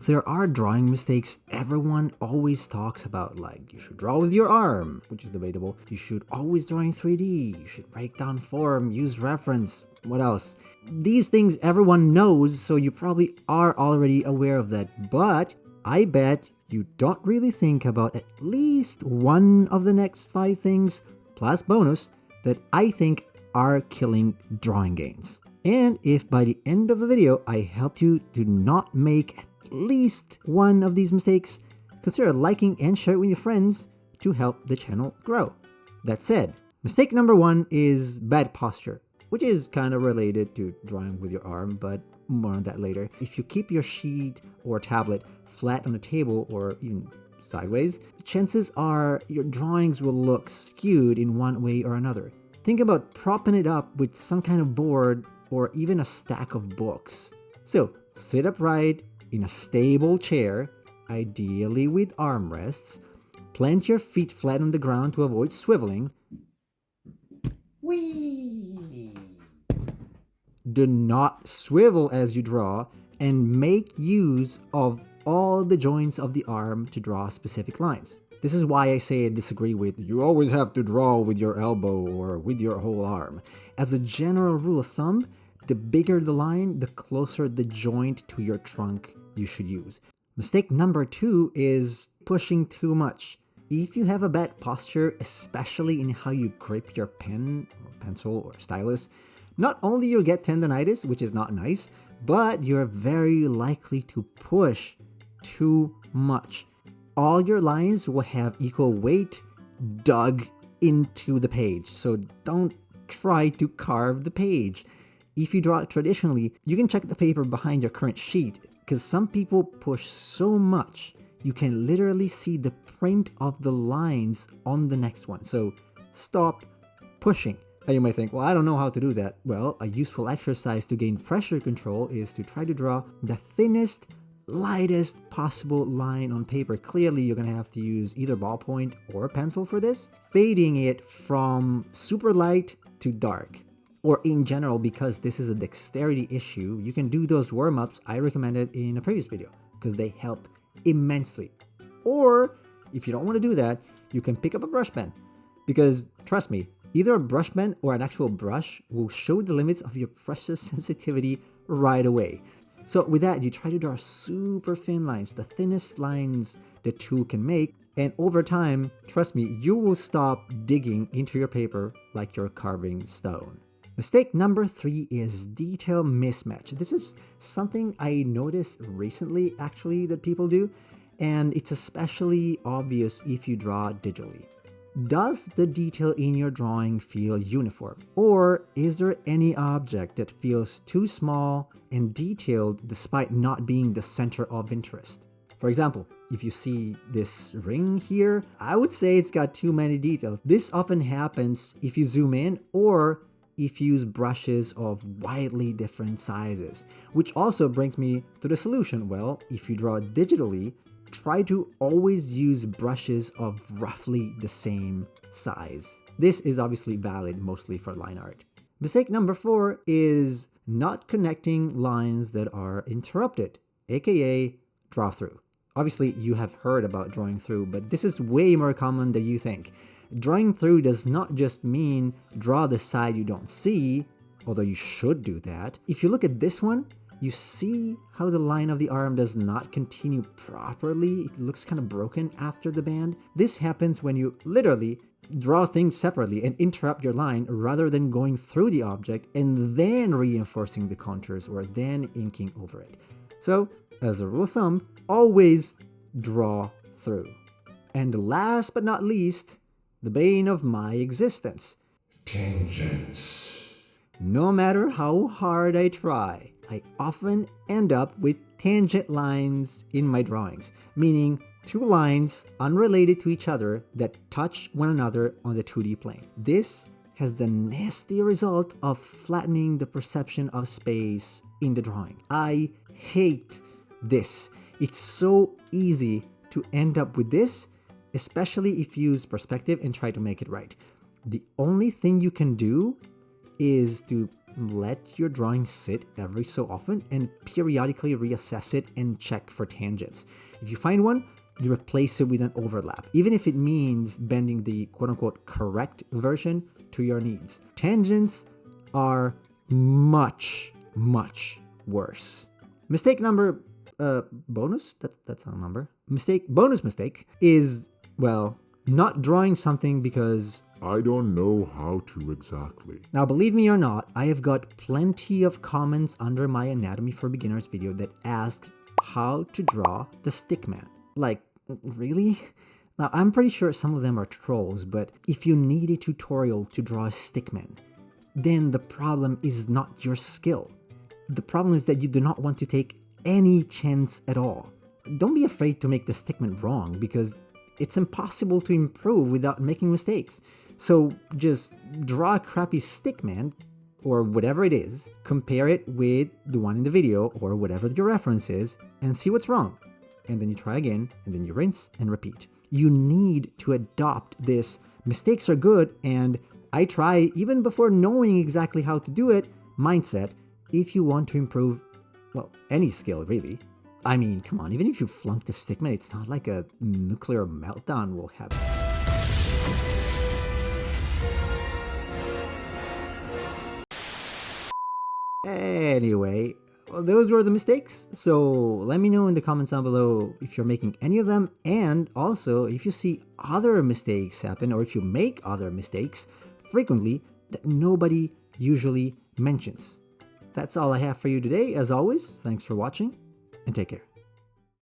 There are drawing mistakes everyone always talks about, like you should draw with your arm, which is debatable. You should always draw in 3D. You should break down form, use reference. What else? These things everyone knows, so you probably are already aware of that. But I bet you don't really think about at least one of the next 5 things, plus bonus, that I think are killing drawing gains. And if by the end of the video I helped you to not make at least one of these mistakes, consider liking and share it with your friends to help the channel grow. That said, mistake number 1 is bad posture, which is kind of related to drawing with your arm, but more on that later. If you keep your sheet or tablet flat on the table or even sideways, chances are your drawings will look skewed in one way or another. Think about propping it up with some kind of board or even a stack of books. So sit upright in a stable chair, ideally with armrests. Plant your feet flat on the ground to avoid swiveling. Whee! Do not swivel as you draw, and make use of all the joints of the arm to draw specific lines. This is why I say I disagree with you always have to draw with your elbow or with your whole arm. As a general rule of thumb, the bigger the line, the closer the joint to your trunk you should use. Mistake number 2 is pushing too much. If you have a bad posture, especially in how you grip your pen or pencil or stylus, not only you'll get tendonitis, which is not nice, but you're very likely to push too much. All your lines will have equal weight dug into the page, so don't try to carve the page. If you draw it traditionally, you can check the paper behind your current sheet, because some people push so much you can literally see the print of the lines on the next one. So stop pushing. And you might think, well, I don't know how to do that. Well, a useful exercise to gain pressure control is to try to draw the thinnest, lightest possible line on paper. Clearly, you're going to have to use either ballpoint or a pencil for this, fading it from super light to dark. Or in general, because this is a dexterity issue, you can do those warm-ups I recommended in a previous video, because they help immensely. Or, if you don't want to do that, you can pick up a brush pen. Because, trust me, either a brush pen or an actual brush will show the limits of your pressure sensitivity right away. So with that, you try to draw super thin lines, the thinnest lines the tool can make, and over time, trust me, you will stop digging into your paper like you're carving stone. Mistake number 3 is detail mismatch. This is something I noticed recently, actually, that people do, and it's especially obvious if you draw digitally. Does the detail in your drawing feel uniform? Or is there any object that feels too small and detailed despite not being the center of interest? For example, if you see this ring here, I would say it's got too many details. This often happens if you zoom in or if you use brushes of widely different sizes. Which also brings me to the solution. Well, if you draw digitally, try to always use brushes of roughly the same size. This is obviously valid mostly for line art. Mistake number 4 is not connecting lines that are interrupted, aka draw through. Obviously, you have heard about drawing through, but this is way more common than you think. Drawing through does not just mean draw the side you don't see, although you should do that. If you look at this one, you see how the line of the arm does not continue properly. It looks kind of broken after the band. This happens when you literally draw things separately and interrupt your line rather than going through the object and then reinforcing the contours or then inking over it. So, as a rule of thumb, always draw through. And last but not least, the bane of my existence. Tangents. No matter how hard I try, I often end up with tangent lines in my drawings, meaning 2 lines unrelated to each other that touch one another on the 2D plane. This has the nasty result of flattening the perception of space in the drawing. I hate this. It's so easy to end up with this, especially if you use perspective and try to make it right. The only thing you can do is to let your drawing sit every so often and periodically reassess it and check for tangents. If you find one, you replace it with an overlap, even if it means bending the quote-unquote correct version to your needs. Tangents are much, much worse. Mistake number, bonus? That's not a number. Bonus mistake is, well, not drawing something because I don't know how to exactly. Now, believe me or not, I have got plenty of comments under my Anatomy for Beginners video that asked how to draw the stickman. Like, really? Now, I'm pretty sure some of them are trolls, but if you need a tutorial to draw a stickman, then the problem is not your skill. The problem is that you do not want to take any chance at all. Don't be afraid to make the stickman wrong, because it's impossible to improve without making mistakes. So just draw a crappy stickman, or whatever it is, compare it with the one in the video, or whatever your reference is, and see what's wrong. And then you try again, and then you rinse and repeat. You need to adopt this mistakes are good, and I try even before knowing exactly how to do it mindset if you want to improve, well, any skill really. I mean, come on, even if you flunk the stickman, it's not like a nuclear meltdown will happen. Anyway, well, those were the mistakes. So let me know in the comments down below if you're making any of them, and also if you see other mistakes happen, or if you make other mistakes frequently that nobody usually mentions. That's all I have for you today. As always, thanks for watching, and take care.